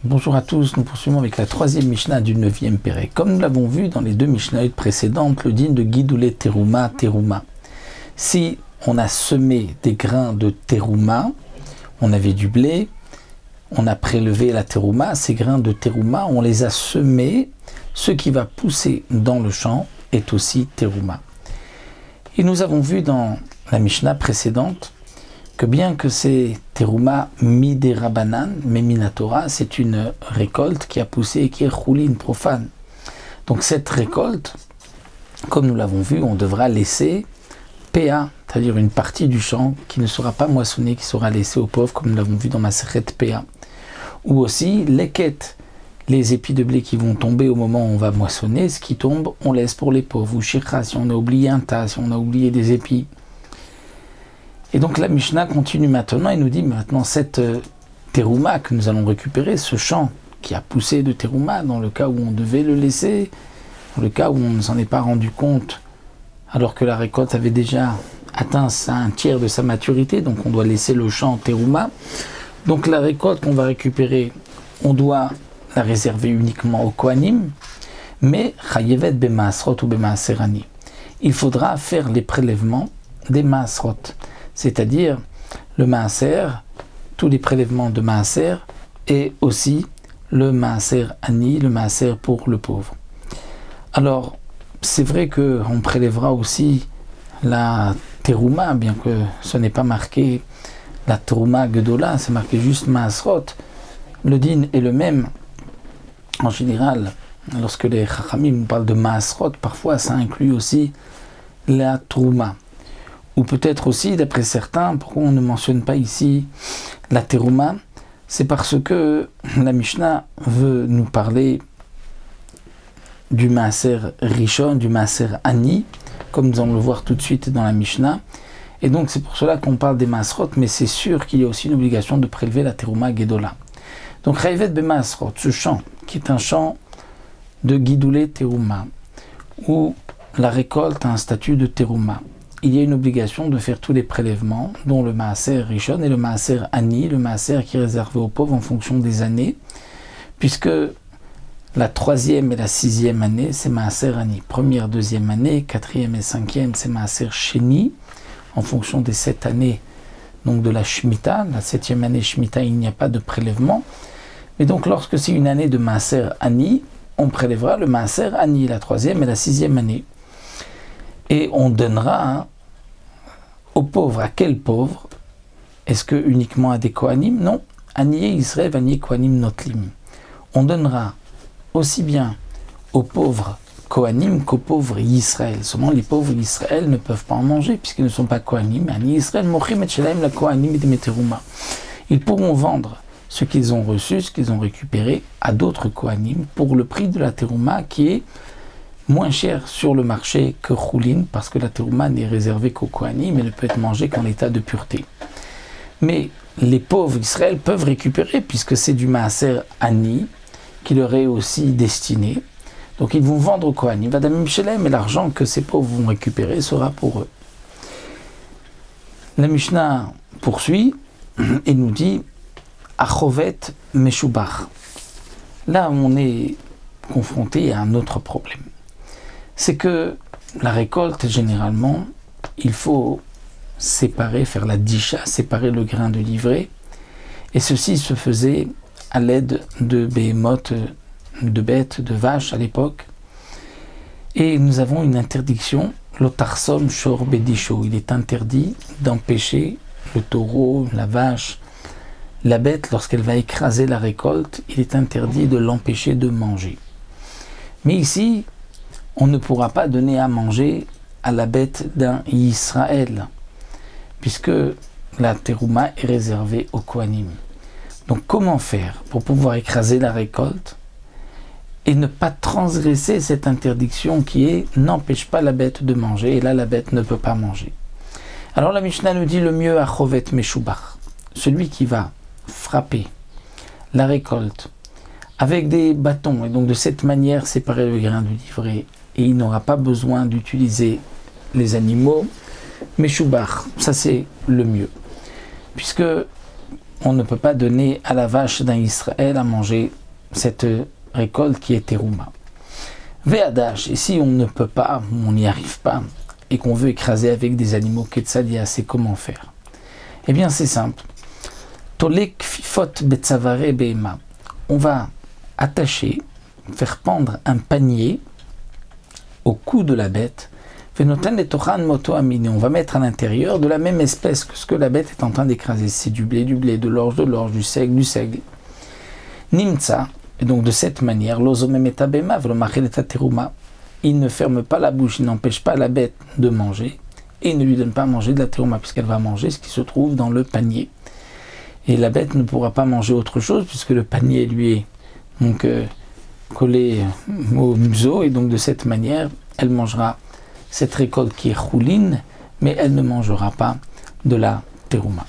Bonjour à tous, nous poursuivons avec la troisième Mishnah du 9e Pérec. Comme nous l'avons vu dans les deux Mishnahot précédentes, le din de Gidoulé Terouma, Terouma. Si on a semé des grains de Terouma, on avait du blé, on a prélevé la Terouma, ces grains de Terouma, on les a semés, ce qui va pousser dans le champ est aussi Terouma. Et nous avons vu dans la Mishnah précédente que bien que c'est Terouma midérabanan, mais minatora, c'est une récolte qui a poussé et qui est choulin, profane. Donc cette récolte, comme nous l'avons vu, on devra laisser PA, c'est-à-dire une partie du champ qui ne sera pas moissonnée, qui sera laissée aux pauvres, comme nous l'avons vu dans ma Masechet PA. Ou aussi les quêtes, les épis de blé qui vont tomber au moment où on va moissonner, ce qui tombe, on laisse pour les pauvres. Ou shikha, si on a oublié un tas, si on a oublié des épis. Et donc la Mishnah continue maintenant et nous dit maintenant cette terouma que nous allons récupérer, ce champ qui a poussé de terouma dans le cas où on devait le laisser, dans le cas où on ne s'en est pas rendu compte alors que la récolte avait déjà atteint un tiers de sa maturité, donc on doit laisser le champ terouma. Donc la récolte qu'on va récupérer, on doit la réserver uniquement au Kohanim, mais chayevet b'maasrot ou b'maaserani. Il faudra faire les prélèvements des maasrot, c'est-à-dire le maaser, tous les prélèvements de maaser, et aussi le maaser ani, le maaser pour le pauvre. Alors, c'est vrai qu'on prélèvera aussi la terouma, bien que ce n'est pas marqué la terouma gedola, c'est marqué juste maasrot. Le din est le même. En général, lorsque les chachamim parlent de maasrot, parfois ça inclut aussi la terouma. Ou peut-être aussi, d'après certains, pourquoi on ne mentionne pas ici la terouma, c'est parce que la Mishnah veut nous parler du maaser rishon, du maaser ani, comme nous allons le voir tout de suite dans la Mishnah. Et donc c'est pour cela qu'on parle des maasrot, mais c'est sûr qu'il y a aussi une obligation de prélever la terouma gedola. Donc chayevet b'maasrot, ce champ, qui est un champ de gidoulé terouma, où la récolte a un statut de terouma, il y a une obligation de faire tous les prélèvements, dont le maaser rishon et le maaser ani, le maaser qui est réservé aux pauvres en fonction des années, puisque la troisième et la sixième année, c'est maaser ani. Première, deuxième année, quatrième et cinquième, c'est maaser sheni, en fonction des 7 années, donc de la Shemitah. La 7e année Shemitah, il n'y a pas de prélèvement. Mais donc, lorsque c'est une année de maaser ani, on prélèvera le maaser ani, la troisième et la sixième année. Et on donnera aux pauvres. À quels pauvres? Est-ce que uniquement à des Kohanim? Non. Anié Israël, Anié Kohanim Notlim. On donnera aussi bien aux pauvres Kohanim qu'aux pauvres Israël. Seulement les pauvres Israël ne peuvent pas en manger puisqu'ils ne sont pas Kohanim. Anié Israël, Mochim et Shelaim, la Kohanim et Meterouma. Ils pourront vendre ce qu'ils ont reçu, ce qu'ils ont récupéré à d'autres Kohanim pour le prix de la Terouma qui est moins cher sur le marché que choulin, parce que la terouma n'est réservée qu'au Kohanim, mais ne peut être mangée qu'en état de pureté. Mais les pauvres Israël peuvent récupérer, puisque c'est du maaser ani, qui leur est aussi destiné. Donc ils vont vendre au Kohanim, Vadamim Shelem, et l'argent que ces pauvres vont récupérer sera pour eux. La Mishnah poursuit et nous dit Achovet Meshubach. Là, on est confronté à un autre problème. C'est que la récolte, généralement, il faut séparer, faire la disha, séparer le grain de l'ivraie. Et ceci se faisait à l'aide de behemoth, de bêtes, de vaches à l'époque. Et nous avons une interdiction, l'otarsom shor bedisho. Il est interdit d'empêcher le taureau, la vache, la bête, lorsqu'elle va écraser la récolte, il est interdit de l'empêcher de manger. Mais ici, on ne pourra pas donner à manger à la bête d'un Israël, puisque la terouma est réservée au Kohanim. Donc comment faire pour pouvoir écraser la récolte et ne pas transgresser cette interdiction qui est « n'empêche pas la bête de manger » et là la bête ne peut pas manger. Alors la Mishnah nous dit le mieux à Chovet Meshubach, celui qui va frapper la récolte avec des bâtons et donc de cette manière séparer le grain du livret, et il n'aura pas besoin d'utiliser les animaux, Meshubach, ça c'est le mieux. Puisque on ne peut pas donner à la vache d'un Israël à manger cette récolte qui est terouma. Ve'adash, et si on ne peut pas, on n'y arrive pas, et qu'on veut écraser avec des animaux ketsadia, c'est comment faire? Eh bien c'est simple. Tolek fifot betzavare be'ema. On va attacher, faire pendre un panier au cou de la bête. Venoten et tochan moto amine. On va mettre à l'intérieur de la même espèce que ce que la bête est en train d'écraser. C'est du blé, de l'orge, du seigle. Nimtsa. Et donc de cette manière, l'ozomemeta bema v'lomachel teruma. Il ne ferme pas la bouche, il n'empêche pas la bête de manger, et il ne lui donne pas à manger de la terouma, puisqu'elle va manger ce qui se trouve dans le panier. Et la bête ne pourra pas manger autre chose, puisque le panier lui est donc collé au museau, et donc de cette manière, elle mangera cette récolte qui est chouline, mais elle ne mangera pas de la terouma.